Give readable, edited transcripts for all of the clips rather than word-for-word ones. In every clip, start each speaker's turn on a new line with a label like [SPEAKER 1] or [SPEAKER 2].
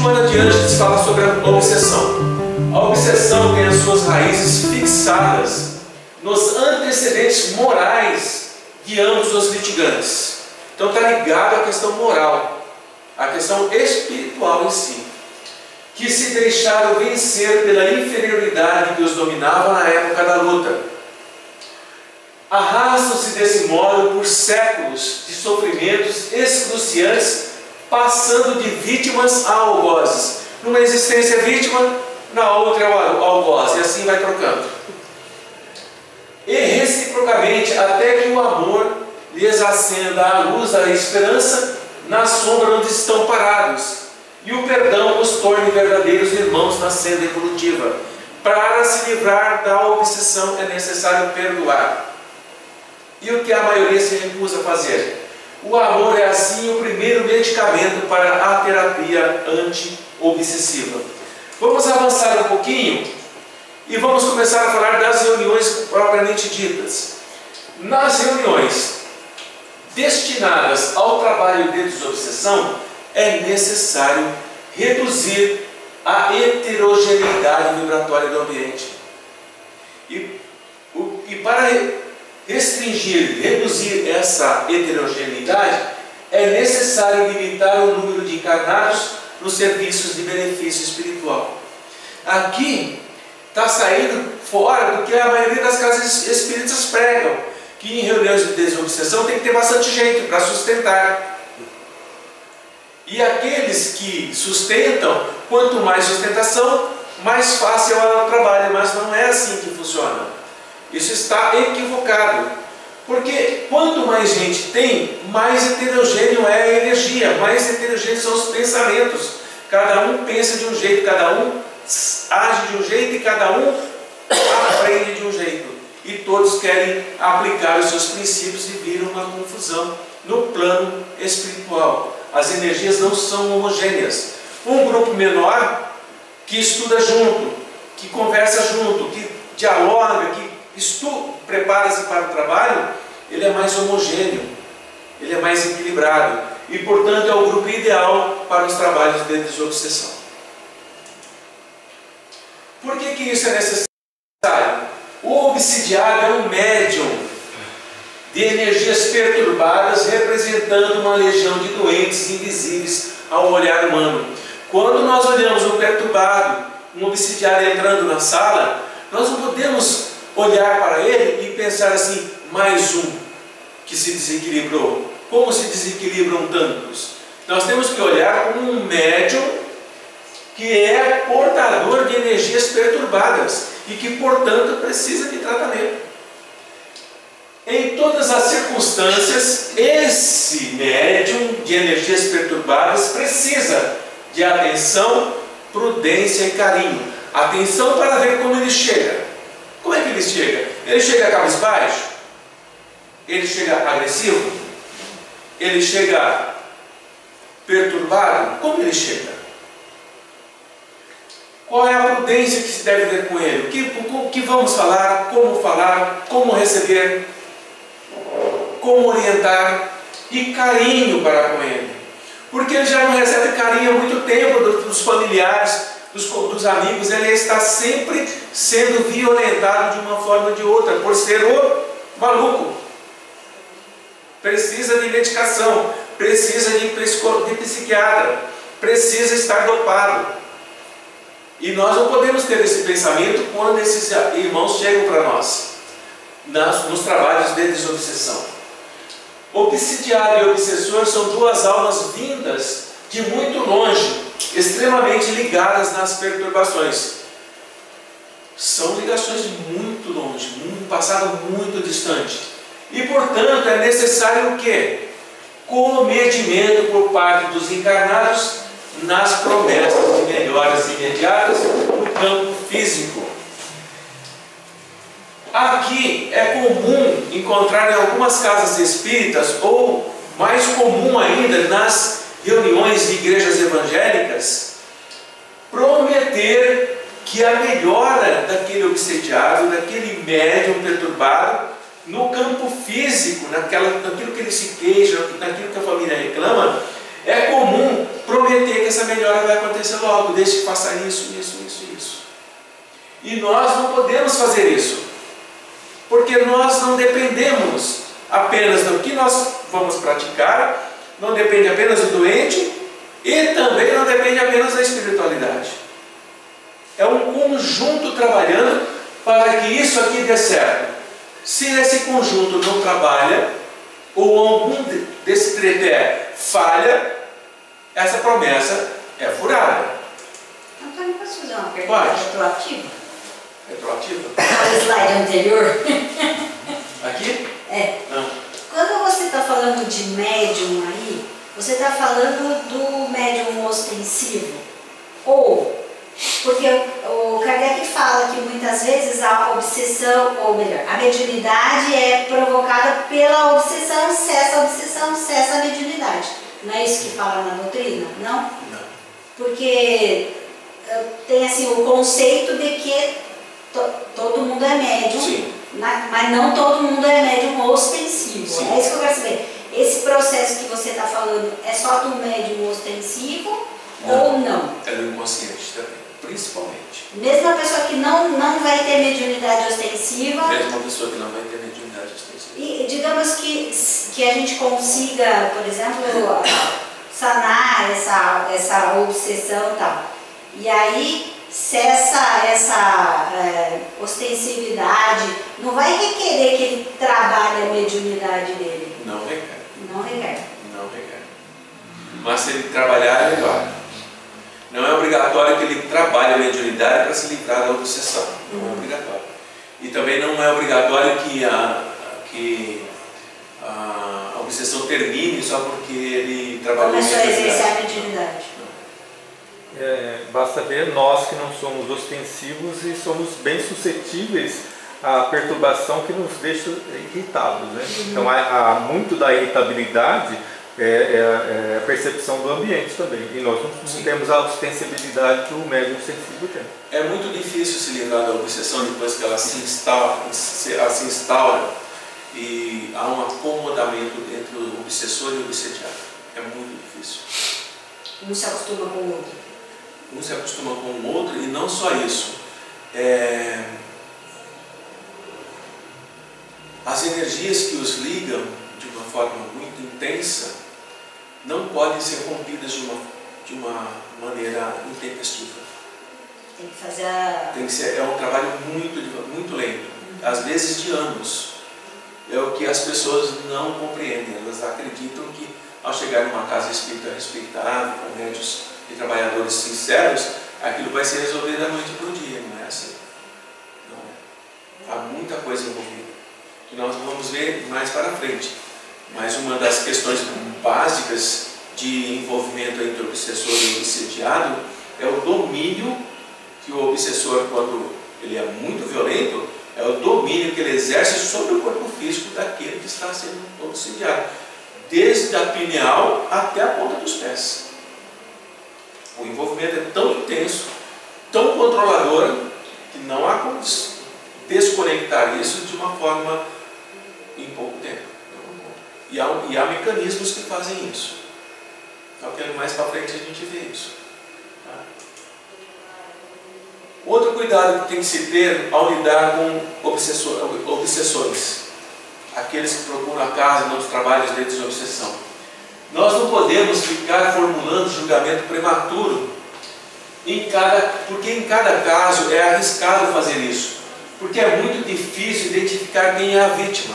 [SPEAKER 1] Continuando adiante, eles falam sobre a obsessão. A obsessão tem as suas raízes fixadas nos antecedentes morais de ambos os litigantes. Então está ligado à questão moral, à questão espiritual em si, que se deixaram vencer pela inferioridade que os dominava na época da luta. Arrastam-se desse modo por séculos de sofrimentos excruciantes, passando de vítimas a algozes. Numa existência vítima, na outra é o algoz, e assim vai trocando. E reciprocamente, até que o amor lhes acenda a luz da esperança na sombra onde estão parados, e o perdão os torne verdadeiros irmãos na senda evolutiva. Para se livrar da obsessão é necessário perdoar. E o que a maioria se recusa a fazer? O amor é assim o primeiro medicamento para a terapia anti-obsessiva. Vamos avançar um pouquinho e vamos começar a falar das reuniões propriamente ditas. Nas reuniões destinadas ao trabalho de desobsessão, é necessário reduzir a heterogeneidade vibratória do ambiente. E para reduzir essa heterogeneidade, é necessário limitar o número de encarnados nos serviços de benefício espiritual. Aqui está saindo fora do que a maioria das casas espíritas pregam, que em reuniões de desobsessão tem que ter bastante gente para sustentar. E aqueles que sustentam, quanto mais sustentação, mais fácil é o trabalho, mas não é assim que funciona. Isso está equivocado, porque quanto mais gente tem, mais heterogêneo é a energia, mais heterogêneos são os pensamentos. Cada um pensa de um jeito, cada um age de um jeito e cada um aprende de um jeito. E todos querem aplicar os seus princípios e viram uma confusão no plano espiritual. As energias não são homogêneas. Um grupo menor que estuda junto, que conversa junto, que dialoga, que prepara-se para o trabalho, ele é mais homogêneo, ele é mais equilibrado e, portanto, é o grupo ideal para os trabalhos de desobsessão. Por que isso é necessário? O obsidiado é um médium de energias perturbadas, representando uma legião de doentes invisíveis ao olhar humano. Quando nós olhamos um perturbado, um obsidiado entrando na sala, nós não podemos olhar para ele e pensar assim, mais um que se desequilibrou. Como se desequilibram tantos? Nós temos que olhar como um médium que é portador de energias perturbadas e que, portanto, precisa de tratamento. Em todas as circunstâncias, esse médium de energias perturbadas precisa de atenção, prudência e carinho. Atenção para ver como ele chega. Como é que ele chega? Ele chega cabisbaixo? Ele chega agressivo? Ele chega perturbado? Como ele chega? Qual é a prudência que se deve ter com ele? O que vamos falar? Como receber? Como orientar? E carinho para com ele. Porque ele já não recebe carinho há muito tempo dos familiares, dos amigos. Ele está sempre sendo violentado de uma forma ou de outra, por ser o maluco. Precisa de medicação, precisa de psiquiatra, precisa estar dopado. E nós não podemos ter esse pensamento quando esses irmãos chegam para nós, nos trabalhos de desobsessão. Obsidiado e obsessor são duas almas vindas de muito longe, extremamente ligadas nas perturbações. São ligações de muito longe, um passado muito distante. E, portanto, é necessário o quê? Comedimento por parte dos encarnados nas promessas de melhoras imediatas no campo físico. Aqui é comum encontrar em algumas casas espíritas, ou mais comum ainda nas reuniões de igrejas evangélicas, prometer que a melhora daquele obsediado, daquele médium perturbado, no campo físico, naquilo que ele se queixa, naquilo que a família reclama, é comum prometer que essa melhora vai acontecer logo, desde que faça isso. E nós não podemos fazer isso, porque nós não dependemos apenas do que nós vamos praticar, não depende apenas do doente e também não depende apenas da espiritualidade. É um conjunto trabalhando para que isso aqui dê certo. Se esse conjunto não trabalha, ou algum desse tripé falha, essa promessa é furada.
[SPEAKER 2] Antônio, posso fazer uma pergunta retroativa?
[SPEAKER 1] Retroativa?
[SPEAKER 2] O slide anterior.
[SPEAKER 1] Aqui?
[SPEAKER 2] É.
[SPEAKER 1] Não.
[SPEAKER 2] Quando você está falando de médium aí, você está falando do médium ostensivo? Ou, porque o Kardec fala que muitas vezes a obsessão, ou melhor, a mediunidade é provocada pela obsessão, cessa a mediunidade. Não é isso que fala na doutrina? Não?
[SPEAKER 1] Não.
[SPEAKER 2] Porque tem assim o conceito de que todo mundo é médium.
[SPEAKER 1] Sim.
[SPEAKER 2] Mas não todo mundo é médium ostensivo.
[SPEAKER 1] Sim.
[SPEAKER 2] É isso que eu quero saber. Esse processo que você está falando é só do médium ostensivo ou não?
[SPEAKER 1] É do inconsciente também, principalmente.
[SPEAKER 2] Mesmo a pessoa que não vai ter mediunidade ostensiva.
[SPEAKER 1] Mesmo uma pessoa que não vai ter mediunidade ostensiva.
[SPEAKER 2] E digamos que a gente consiga, por exemplo, sanar essa obsessão e tal. E aí cessa essa ostensividade, não vai requerer que ele trabalhe a mediunidade dele.
[SPEAKER 1] Não requer.
[SPEAKER 2] Não requer.
[SPEAKER 1] Não requer. Mas se ele trabalhar, é melhor. Não é obrigatório que ele trabalhe a mediunidade para se livrar da obsessão. Não é obrigatório. E também não é obrigatório que a obsessão termine só porque ele trabalhou a mediunidade.
[SPEAKER 2] Começou a exercer a mediunidade.
[SPEAKER 3] Basta ver nós que não somos ostensivos e somos bem suscetíveis à perturbação que nos deixa irritados, né? Então há muito da irritabilidade a percepção do ambiente também, e nós não temos a ostensibilidade que o médium sensível tem.
[SPEAKER 1] É muito difícil se livrar da obsessão depois que ela se instaura e há um acomodamento entre o obsessor e o obsediado. É muito difícil.
[SPEAKER 2] Um se acostuma com o outro.
[SPEAKER 1] Um se acostuma com o outro, e não só isso. As energias que os ligam de uma forma muito intensa não podem ser rompidas de uma maneira intempestiva.
[SPEAKER 2] Tem que fazer
[SPEAKER 1] Tem que ser, é um trabalho muito lento, às vezes de anos. É o que as pessoas não compreendem. Elas acreditam que ao chegar numa casa espírita respeitável, com médios e trabalhadores sinceros, aquilo vai ser resolvido da noite para o dia. Não é assim. Não é. Há muita coisa envolvida, que nós vamos ver mais para frente. Mas uma das questões básicas de envolvimento entre o obsessor e o obsediado é o domínio que o obsessor, quando ele é muito violento, é o domínio que ele exerce sobre o corpo físico daquele que está sendo obsediado, desde a pineal até a ponta dos pés. O envolvimento é tão intenso, tão controlador, que não há como desconectar isso de uma forma em pouco tempo. E há mecanismos que fazem isso. Então, mais para frente a gente vê isso. Tá? Outro cuidado que tem que se ter ao lidar com obsessores, aqueles que procuram a casa nos trabalhos de desobsessão. Nós não podemos ficar formulando julgamento prematuro, porque em cada caso é arriscado fazer isso, porque é muito difícil identificar quem é a vítima,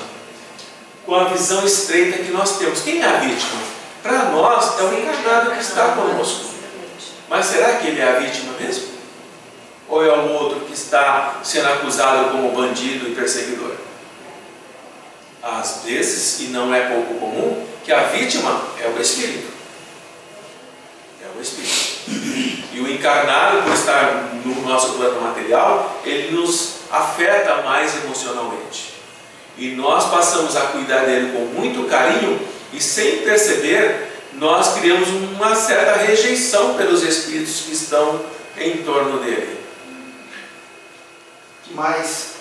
[SPEAKER 1] com a visão estreita que nós temos. Quem é a vítima? Para nós é o encarnado que está conosco. Mas será que ele é a vítima mesmo? Ou é o outro que está sendo acusado como bandido e perseguidor? Às vezes, e não é pouco comum, que a vítima é o espírito. É o espírito. E o encarnado, por estar no nosso plano material, ele nos afeta mais emocionalmente. E nós passamos a cuidar dele com muito carinho e, sem perceber, nós criamos uma certa rejeição pelos espíritos que estão em torno dele.
[SPEAKER 4] Mas,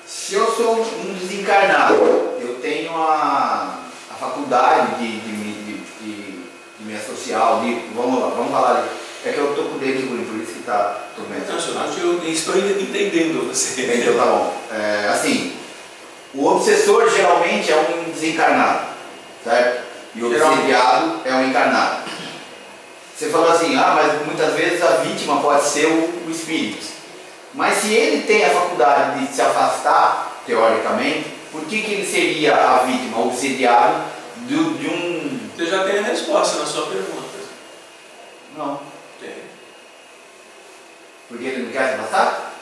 [SPEAKER 4] se eu sou um desencarnado, eu tenho a faculdade de me economia social, vamos lá, vamos falar ali. É que eu estou com o dedo ruim, por isso que está tormento.
[SPEAKER 1] Eu estou entendendo você.
[SPEAKER 4] Então tá bom. Assim, o obsessor geralmente é um desencarnado, certo? E o obsediado é um encarnado. Você falou assim, mas muitas vezes a vítima pode ser o espírito. Mas se ele tem a faculdade de se afastar, teoricamente, por que ele seria a vítima, o obsediado de um...
[SPEAKER 1] Você já tem a resposta na sua pergunta.
[SPEAKER 4] Não.
[SPEAKER 1] Tem.
[SPEAKER 4] Porque ele não quer se afastar?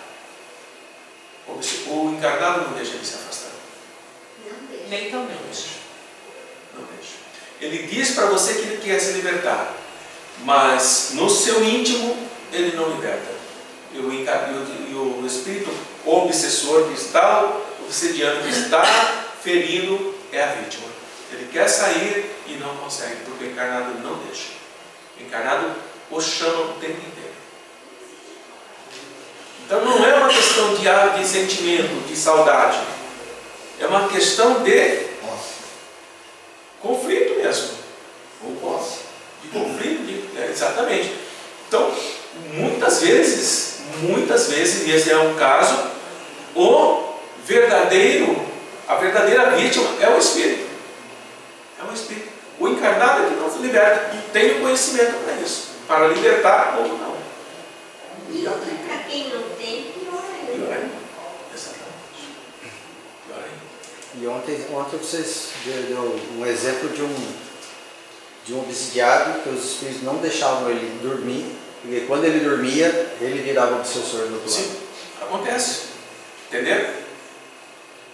[SPEAKER 1] O encarnado não deixa ele se afastar.
[SPEAKER 2] Mentalmente.
[SPEAKER 1] Não deixa. Ele diz para você que ele quer se libertar, mas no seu íntimo ele não liberta. E o espírito obsessor que está obsediando, que está ferindo, é a vítima. Ele quer sair e não consegue, porque o encarnado não deixa. O encarnado o chama o tempo inteiro. Então não é uma questão de sentimento, de saudade. É uma questão de conflito mesmo.
[SPEAKER 4] Ou posse.
[SPEAKER 1] De conflito, exatamente. Então, muitas vezes, e esse é um caso, a verdadeira vítima é o espírito. É o espírito. O encarnado é que não se liberta e tem o conhecimento para isso, para libertar ou não.
[SPEAKER 2] E outra, para quem não tem, pior ainda.
[SPEAKER 1] Exatamente. Pior ainda.
[SPEAKER 5] E ontem vocês deu um exemplo de um obsidiado que os espíritos não deixavam ele dormir, porque quando ele dormia, ele virava obsessor do outro lado.
[SPEAKER 1] Sim, acontece. Entendeu?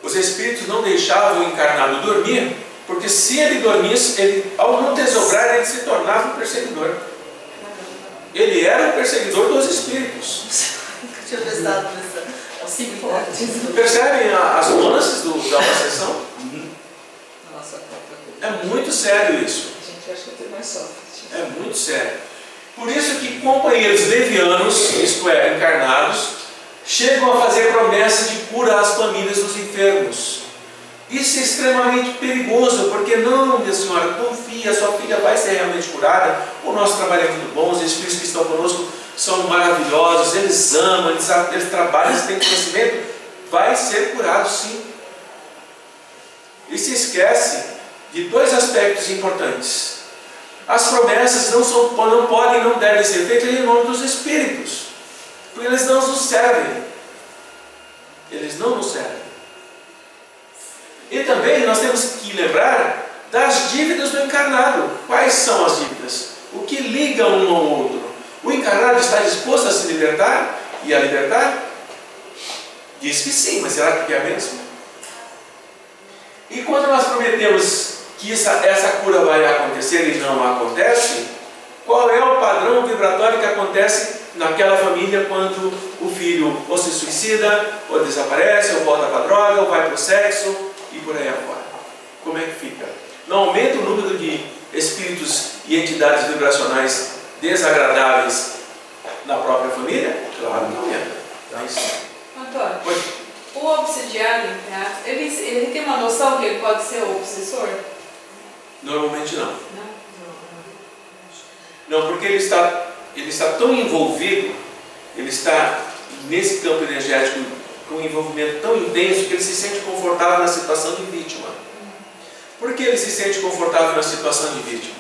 [SPEAKER 1] Os espíritos não deixavam o encarnado dormir, porque se ele dormisse, ao não tesobrar, ele se tornava um perseguidor. Ele era o perseguidor dos espíritos.
[SPEAKER 6] Nunca tinha pensado nessa hipótese.
[SPEAKER 1] Percebem as nuances da obsessão?
[SPEAKER 6] Nossa,
[SPEAKER 1] É muito sério isso.
[SPEAKER 6] a gente acha que tem mais soft.
[SPEAKER 1] É muito sério. Por isso que companheiros levianos, isto é, encarnados, chegam a fazer promessa de cura às famílias dos enfermos. Isso é extremamente perigoso, porque não, minha senhora, confia, sua filha vai ser realmente curada, o nosso trabalho é muito bom, os espíritos que estão conosco são maravilhosos, eles amam, eles trabalham, eles têm conhecimento, vai ser curado sim. E se esquece de dois aspectos importantes. As promessas não podem e não devem ser feitas em nome dos espíritos, porque eles não nos servem. Eles não nos servem. E também nós temos que lembrar das dívidas do encarnado. Quais são as dívidas? O que liga um ao outro? O encarnado está disposto a se libertar e a libertar? Diz que sim, mas será que é mesmo? E quando nós prometemos que essa cura vai acontecer e não acontece, qual é o padrão vibratório que acontece naquela família quando o filho ou se suicida, ou desaparece, ou volta para a droga, ou vai para o sexo e por aí afora? Como é que fica? Não aumenta o número de espíritos e entidades vibracionais desagradáveis na própria família? Claro que aumenta.
[SPEAKER 6] Antônio,
[SPEAKER 1] Pode.
[SPEAKER 6] o obsidiado, ele tem uma noção que ele pode ser o obsessor?
[SPEAKER 1] Normalmente não.
[SPEAKER 6] Não.
[SPEAKER 1] Não, porque ele está tão envolvido, ele está nesse campo energético com um envolvimento tão intenso que ele se sente confortável na situação de vítima. Por que ele se sente confortável na situação de vítima?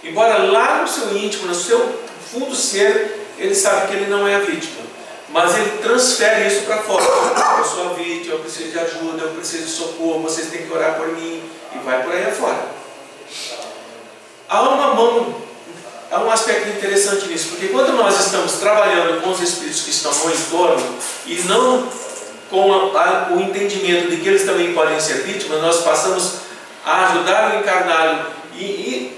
[SPEAKER 1] Embora lá no seu íntimo, no seu fundo ser, ele sabe que ele não é a vítima, mas ele transfere isso para fora. Eu sou a vítima, eu preciso de ajuda, eu preciso de socorro, vocês têm que orar por mim, e vai por aí afora. Há um aspecto interessante nisso, porque quando nós estamos trabalhando com os espíritos que estão no entorno e não com o entendimento de que eles também podem ser vítimas, nós passamos a ajudar o encarnado e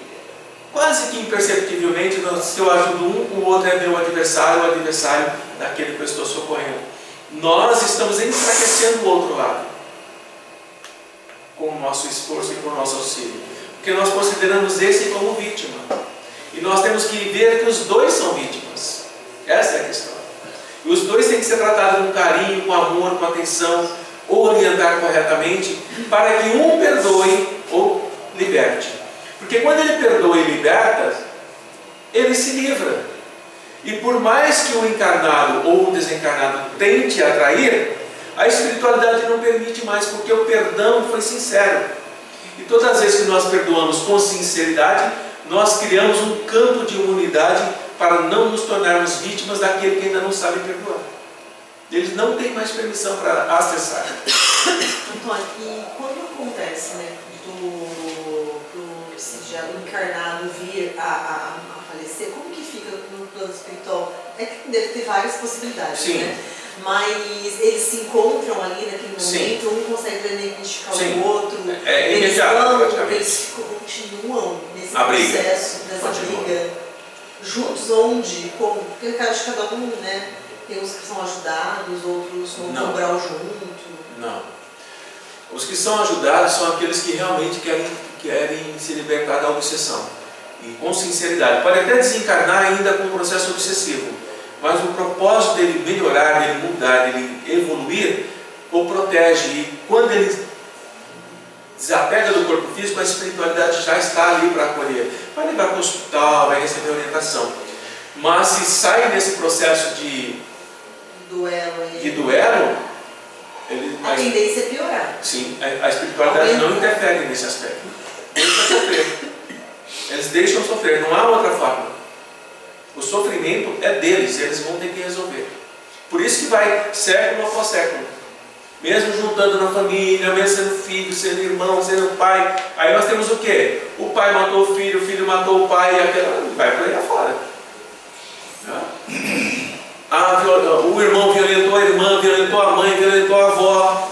[SPEAKER 1] quase que imperceptivelmente, se eu ajudo um, o outro é meu adversário, o adversário daquele que eu estou socorrendo. Nós estamos enfraquecendo o outro lado com o nosso esforço e com o nosso auxílio, porque nós consideramos esse como vítima. E nós temos que ver que os dois são vítimas. Essa é a questão. E os dois têm que ser tratados com carinho, com amor, com atenção, orientar corretamente, para que um perdoe ou liberte. Porque quando ele perdoa e liberta, ele se livra. E por mais que o encarnado ou o desencarnado tente atrair, a espiritualidade não permite mais, porque o perdão foi sincero. E todas as vezes que nós perdoamos com sinceridade, nós criamos um campo de imunidade para não nos tornarmos vítimas daquele que ainda não sabe perdoar. Eles não têm mais permissão para acessar.
[SPEAKER 7] Antônio, e quando acontece, né, do obsidiado encarnado vir a falecer, como que fica no plano espiritual? É que deve ter várias possibilidades,
[SPEAKER 1] Sim.
[SPEAKER 7] né? Mas eles se encontram ali naquele
[SPEAKER 1] Sim.
[SPEAKER 7] momento, um consegue identificar
[SPEAKER 1] Sim.
[SPEAKER 7] o outro,
[SPEAKER 1] É
[SPEAKER 7] eles
[SPEAKER 1] imediato, praticamente.
[SPEAKER 7] eles continuam nesse
[SPEAKER 1] A briga.
[SPEAKER 7] processo, nessa
[SPEAKER 1] Continua.
[SPEAKER 7] briga, juntos onde, como, porque acho que cada um, né, tem uns que são ajudados, outros vão
[SPEAKER 1] Não.
[SPEAKER 7] cobrar junto.
[SPEAKER 1] Não. Os que são ajudados são aqueles que realmente querem se libertar da obsessão. E com sinceridade. Pode até desencarnar ainda com um processo obsessivo, mas o propósito dele melhorar, dele mudar, dele evoluir, o protege. E quando ele desapega do corpo físico, a espiritualidade já está ali para acolher. Vai levar para o hospital, vai receber orientação. Mas se sai nesse processo de duelo,
[SPEAKER 7] A tendência é piorar.
[SPEAKER 1] sim, a espiritualidade não interfere nesse aspecto. Deixa sofrer. Eles deixam sofrer, não há outra forma. O sofrimento é deles, eles vão ter que resolver. Por isso que vai século após século. Mesmo juntando na família, mesmo sendo filho, sendo irmão, sendo pai. Aí nós temos o quê? O pai matou o filho matou o pai, e aquela vai por aí afora. O irmão violentou a irmã, violentou a mãe, violentou a avó.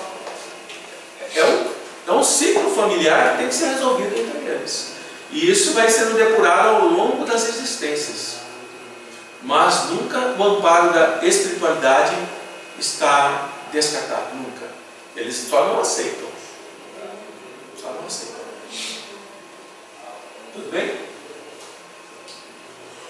[SPEAKER 1] É um ciclo familiar que tem que ser resolvido entre eles. E isso vai sendo depurado ao longo das existências. Mas nunca o amparo da espiritualidade está descartado, nunca. Eles só não aceitam. Só não aceitam. Tudo bem?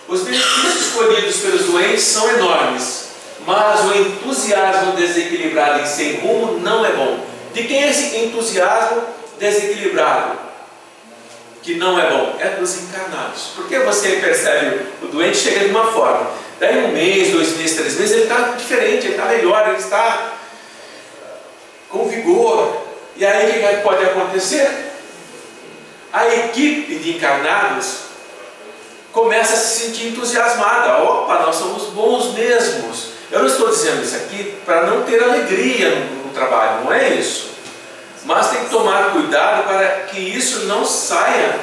[SPEAKER 1] Os benefícios colhidos pelos doentes são enormes, mas o entusiasmo desequilibrado e sem rumo não é bom. De quem é esse entusiasmo desequilibrado? Que não é bom? É dos encarnados. Porque você percebe o doente chega de uma forma, daí 1 mês, 2 meses, 3 meses, ele está diferente, ele está melhor, ele está com vigor. E aí o que pode acontecer? A equipe de encarnados começa a se sentir entusiasmada. Opa, nós somos bons mesmos. Eu não estou dizendo isso aqui para não ter alegria no trabalho, não é isso. Mas tem que tomar cuidado para que isso não saia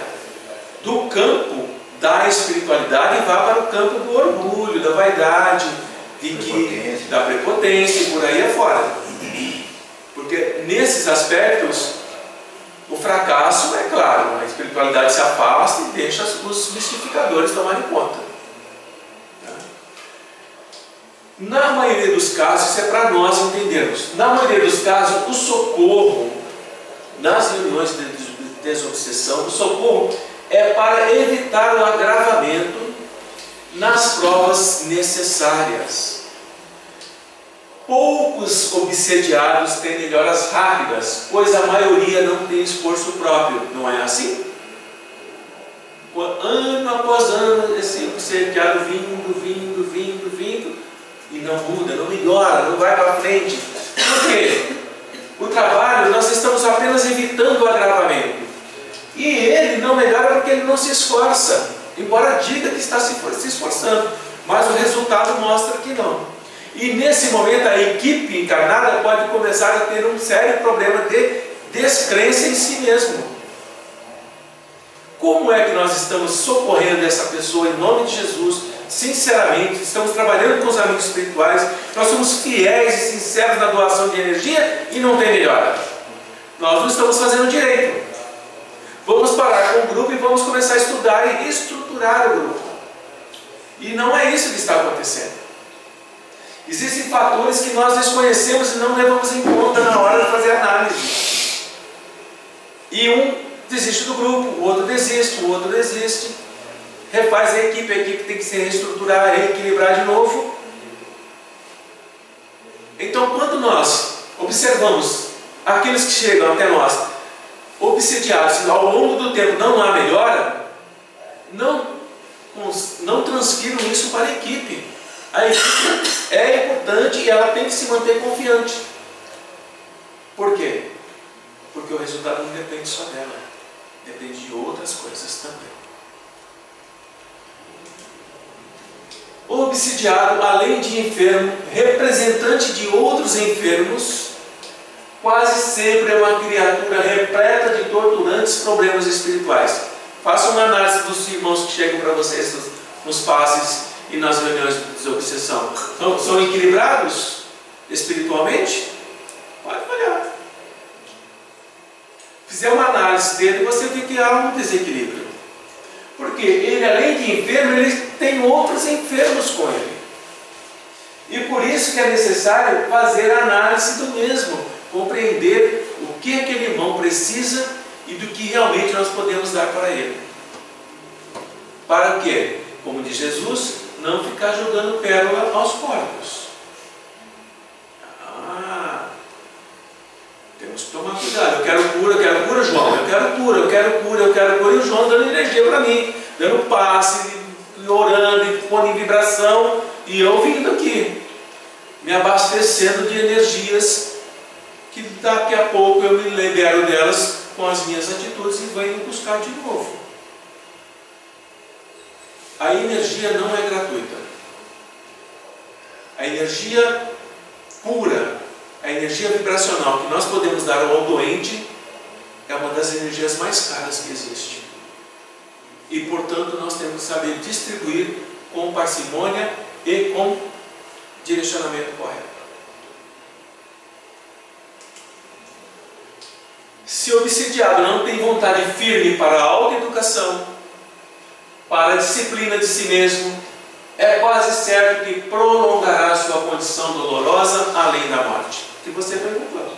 [SPEAKER 1] do campo da espiritualidade e vá para o campo do orgulho, da vaidade, da prepotência e por aí afora. Porque nesses aspectos, o fracasso é claro, a espiritualidade se afasta e deixa os mistificadores tomarem conta. Na maioria dos casos, isso é para nós entendermos. Na maioria dos casos, o socorro nas reuniões de desobsessão, o socorro é para evitar o agravamento nas provas necessárias. Poucos obsediados têm melhoras rápidas, pois a maioria não tem esforço próprio, não é assim? Ano após ano, esse obsediado vindo, e não muda, não melhora, não vai para frente. Por quê? O trabalho, nós estamos apenas evitando o agravamento. E ele não melhora porque ele não se esforça, embora diga que está se esforçando, mas o resultado mostra que não. E nesse momento a equipe encarnada pode começar a ter um sério problema de descrença em si mesmo. Como é que nós estamos socorrendo essa pessoa em nome de Jesus, sinceramente, estamos trabalhando com os amigos espirituais, nós somos fiéis e sinceros na doação de energia e não tem melhora? Nós não estamos fazendo direito. Vamos parar com o grupo e vamos começar a estudar e estruturar o grupo. E não é isso que está acontecendo. Existem fatores que nós desconhecemos e não levamos em conta na hora de fazer análise. E um desiste do grupo, o outro desiste, o outro desiste. Refaz a equipe tem que se reestruturar, reequilibrar de novo. Então, quando nós observamos aqueles que chegam até nós, obsediados, ao longo do tempo não há melhora, não não transfiram isso para a equipe. A equipe é importante e ela tem que se manter confiante. Por quê? Porque o resultado não depende só dela, depende de outras coisas também. O obsidiado, além de enfermo, representante de outros enfermos, quase sempre é uma criatura repleta de torturantes problemas espirituais. Faça uma análise dos irmãos que chegam para vocês nos passes e nas reuniões de desobsessão. São equilibrados espiritualmente? Pode olhar. Fizer uma análise dele, você vê que há um desequilíbrio. Porque ele, além de enfermo, ele tem outros enfermos com ele. E por isso que é necessário fazer a análise do mesmo, compreender o que aquele irmão precisa e do que realmente nós podemos dar para ele. Para quê? Como diz Jesus, não ficar jogando pérola aos porcos. Temos que tomar cuidado. Eu quero cura, João. Eu quero cura. E o João dando energia para mim, dando passe, orando, e pondo em vibração, e eu vindo aqui, me abastecendo de energias que daqui a pouco eu me libero delas com as minhas atitudes e venho buscar de novo. A energia não é gratuita. A energia pura, a energia vibracional que nós podemos dar ao doente é uma das energias mais caras que existe. E, portanto, nós temos que saber distribuir com parcimônia e com direcionamento correto. Se o obsidiado não tem vontade firme para a autoeducação, para a disciplina de si mesmo, é quase certo que prolongará sua condição dolorosa além da morte. Que você perguntou.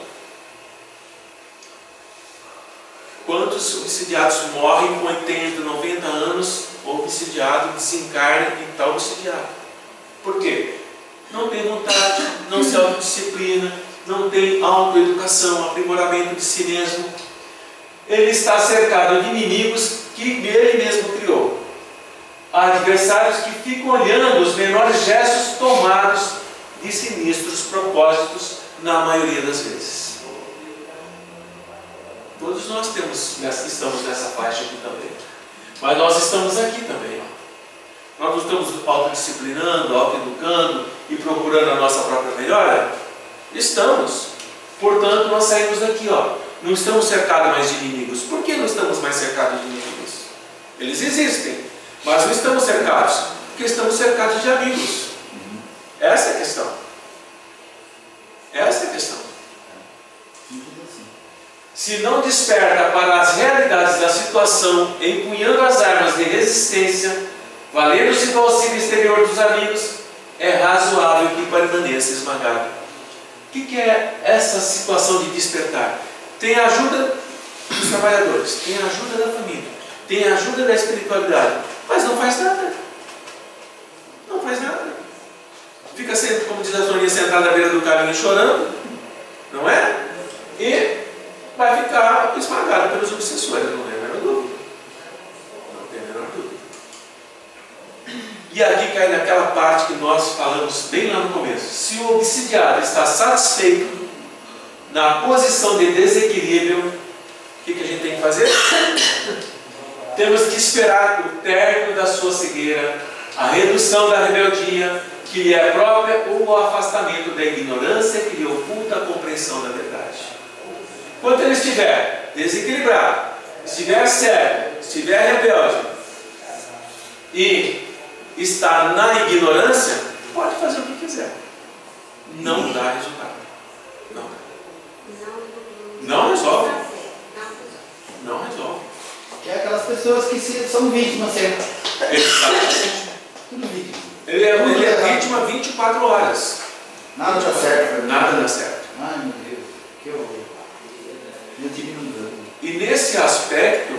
[SPEAKER 1] Quantos obsidiados morrem com 80, 90 anos, o obsidiado desencarna e está obsidiado? Por quê? Não tem vontade, não se autodisciplina, não tem autoeducação, aprimoramento de si mesmo. Ele está cercado de inimigos que ele mesmo criou. Há adversários que ficam olhando os menores gestos tomados de sinistros propósitos na maioria das vezes. Todos nós estamos nessa faixa aqui também. Mas nós estamos aqui também. Nós não estamos autodisciplinando, autoeducando e procurando a nossa própria melhora? Estamos. Portanto, nós saímos daqui. Não estamos cercados mais de inimigos. Por que não estamos mais cercados de inimigos? Eles existem, mas não estamos cercados. Porque estamos cercados de amigos. Essa é a questão. Essa é a questão. Se não desperta para as realidades da situação, empunhando as armas de resistência, valendo-se do auxílio exterior dos amigos, é razoável que permaneça esmagado. O que é essa situação de despertar? Tem a ajuda dos trabalhadores, tem a ajuda da família, tem a ajuda da espiritualidade, mas não faz nada. Não faz nada. Fica sempre, como diz a Sonia, sentada à beira do caminho chorando, não é? E vai ficar esmagado pelos obsessores, não tem a menor dúvida. Não tem a menor dúvida. E aqui cai naquela parte que nós falamos bem lá no começo. Se o obsidiado está satisfeito na posição de desequilíbrio, o que a gente tem que fazer? Temos que esperar o término da sua cegueira, a redução da rebeldia que lhe é própria ou o afastamento da ignorância que lhe oculta a compreensão da verdade. Quando ele estiver desequilibrado, estiver cego, estiver rebelde e está na ignorância, pode fazer o que quiser. Não dá resultado. Não dá. Não resolve. Não resolve.
[SPEAKER 4] Que é aquelas pessoas que são vítimas sempre.
[SPEAKER 1] Exatamente.
[SPEAKER 4] Tudo vítima.
[SPEAKER 1] Ele é vítima 24 horas.
[SPEAKER 4] Nada dá certo.
[SPEAKER 1] Nada dá certo.
[SPEAKER 4] Ai meu Deus, que horror. Eu tive um dano.
[SPEAKER 1] E nesse aspecto,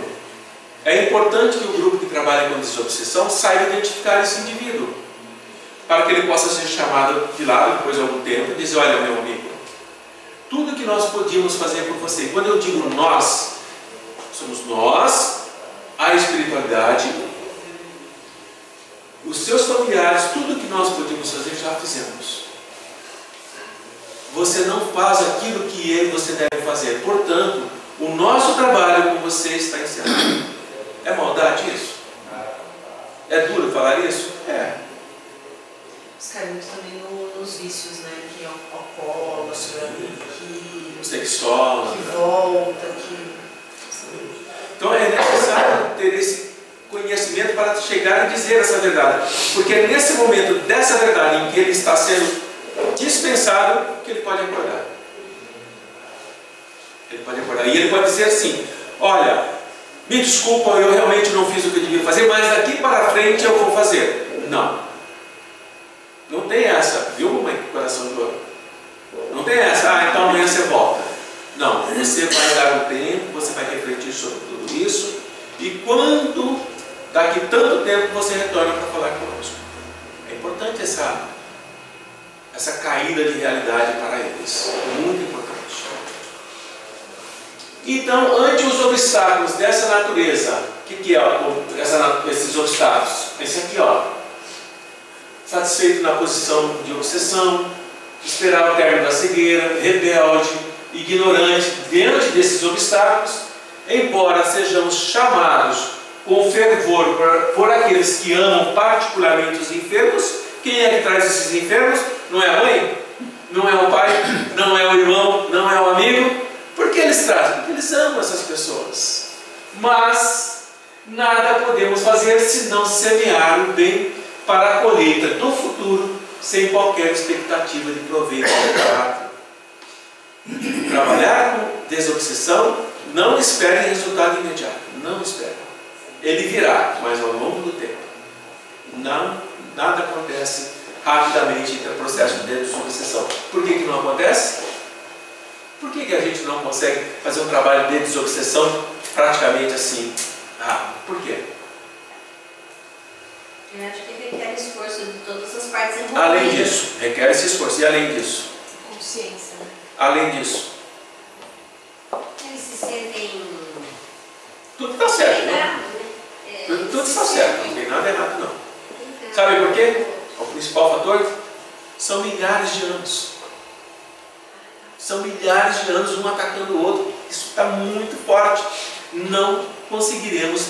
[SPEAKER 1] é importante que o grupo que trabalha com desobsessão saiba identificar esse indivíduo, para que ele possa ser chamado de lado depois de algum tempo e dizer: olha, meu amigo, tudo que nós podíamos fazer por você, quando eu digo nós, somos nós, a espiritualidade, os seus familiares, tudo que nós podíamos fazer, já fizemos. Você não faz aquilo que você deve fazer. Portanto, o nosso trabalho com você está encerrado. É maldade isso? É duro falar isso? É.
[SPEAKER 7] Os caminhos também nos vícios, né? Que é o alcoólatra, que
[SPEAKER 1] sexólogo,
[SPEAKER 7] que volta, que...
[SPEAKER 1] Então é necessário ter esse conhecimento para chegar e dizer essa verdade. Porque é nesse momento dessa verdade em que ele está sendo dispensado que ele pode acordar. Ele pode acordar. E ele pode dizer assim: olha, me desculpa, eu realmente não fiz o que eu devia fazer, mas daqui para frente eu vou fazer. Não. Não tem essa, viu, mãe, coração de ouro? Não tem essa, então amanhã você volta. Não, você vai dar um tempo, você vai refletir sobre tudo isso, e quando, daqui tanto tempo, você retorna para falar conosco. É importante essa caída de realidade para eles. Muito importante. Então, ante os obstáculos dessa natureza, o que é esses obstáculos? Esse aqui, ó. Satisfeito na posição de obsessão, esperar o término da cegueira, rebelde, ignorante diante desses obstáculos, embora sejamos chamados com fervor por aqueles que amam particularmente os enfermos. Quem é que traz esses enfermos? Não é a mãe? Não é o pai? Não é o irmão? Não é o amigo? Por que eles trazem? Porque eles amam essas pessoas. Mas nada podemos fazer se não semear o bem para a colheita do futuro, sem qualquer expectativa de proveito imediato. Trabalhar com desobsessão, não espere resultado imediato. Não espere. Ele virá, mas ao longo do tempo. Nada acontece rapidamente no processo de desobsessão. Por que não acontece? Por que a gente não consegue fazer um trabalho de desobsessão praticamente assim rápido? Por quê?
[SPEAKER 2] Eu acho que requer esforço de todas as partes envolvidas.
[SPEAKER 1] Além disso, requer esse esforço. E além disso?
[SPEAKER 7] Consciência, né?
[SPEAKER 1] Além disso?
[SPEAKER 2] Eles se sentem...
[SPEAKER 1] Tudo está certo, não? Tudo está certo, não tem nada errado, não. Sabe por quê? O principal fator são milhares de anos. São milhares de anos um atacando o outro. Isso está muito forte. Não conseguiremos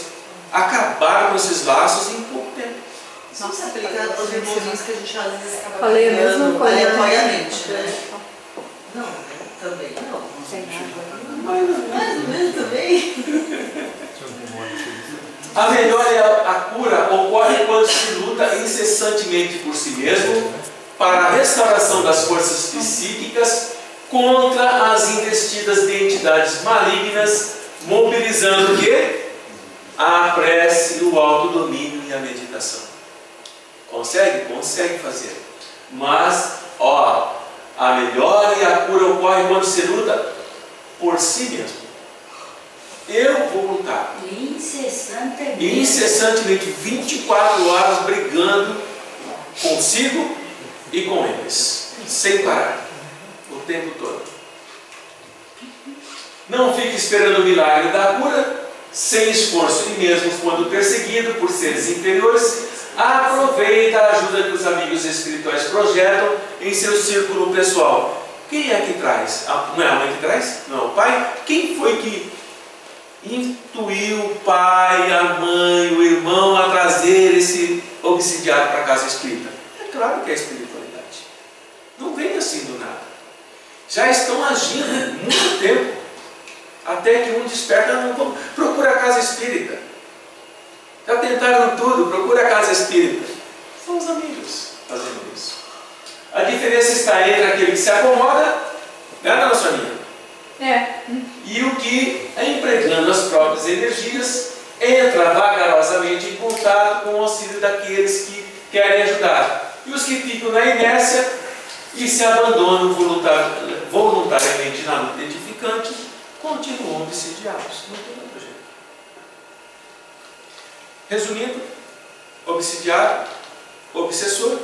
[SPEAKER 1] acabar com esses laços em pouco tempo.
[SPEAKER 7] Isso não se aplica aos irmãozinhos que a gente às vezes acaba
[SPEAKER 6] Falei a mesma coisa.
[SPEAKER 7] aleatoriamente, né? Não, também não. Mais ou menos também.
[SPEAKER 1] A melhora e a cura ocorre quando se luta incessantemente por si mesmo para a restauração das forças psíquicas contra as investidas de entidades malignas, mobilizando o quê? A prece, o autodomínio e a meditação. Consegue? Consegue fazer. Mas, a melhora e a cura ocorre quando se luta por si mesmo. Eu vou lutar. Incessantemente, 24 horas brigando consigo e com eles, sem parar, o tempo todo. Não fique esperando o milagre da cura, sem esforço, e mesmo quando perseguido por seres inferiores, aproveita a ajuda que os amigos espirituais projetam em seu círculo pessoal. Quem é que traz? Não é a mãe que traz? Não é o pai? Quem foi que intuiu o pai, a mãe, o irmão a trazer esse obsidiado para a casa espírita? É claro que é a espiritualidade. Não vem assim do nada. Já estão agindo há muito tempo. Até que um desperta, não, procura a casa espírita. Já tentaram tudo, procura a casa espírita. São os amigos fazendo isso. A diferença está entre aquele que se acomoda, né, dona Soninha? E o que, empregando as próprias energias, entra vagarosamente em contato com o auxílio daqueles que querem ajudar. E os que ficam na inércia e se abandonam voluntariamente na luta edificante, continuam obsidiados. Não tem outro jeito. Resumindo, obsidiado, obsessor,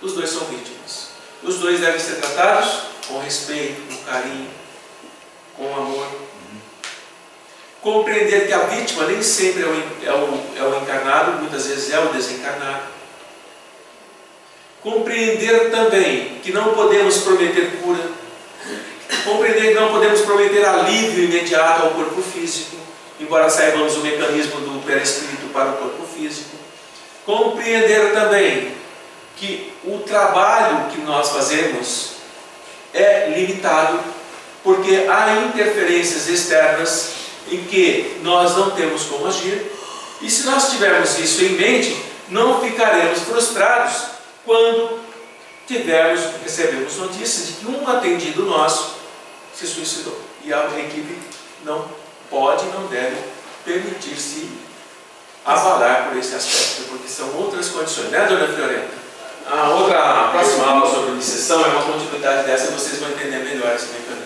[SPEAKER 1] os dois são vítimas. Os dois devem ser tratados com respeito, com carinho, com amor. Compreender que a vítima nem sempre é o encarnado, muitas vezes é o desencarnado. Compreender também que não podemos prometer cura, compreender que não podemos prometer alívio imediato ao corpo físico, embora saibamos o mecanismo do perispírito para o corpo físico. Compreender também que o trabalho que nós fazemos é limitado, porque há interferências externas em que nós não temos como agir, e se nós tivermos isso em mente, não ficaremos frustrados quando recebemos notícias de que um atendido nosso se suicidou. E a equipe não pode, não deve permitir-se abalar por esse aspecto, porque são outras condições, né, dona Fiorenta? A próxima aula sobre obsessão é uma continuidade dessa, e vocês vão entender melhor esse mecanismo.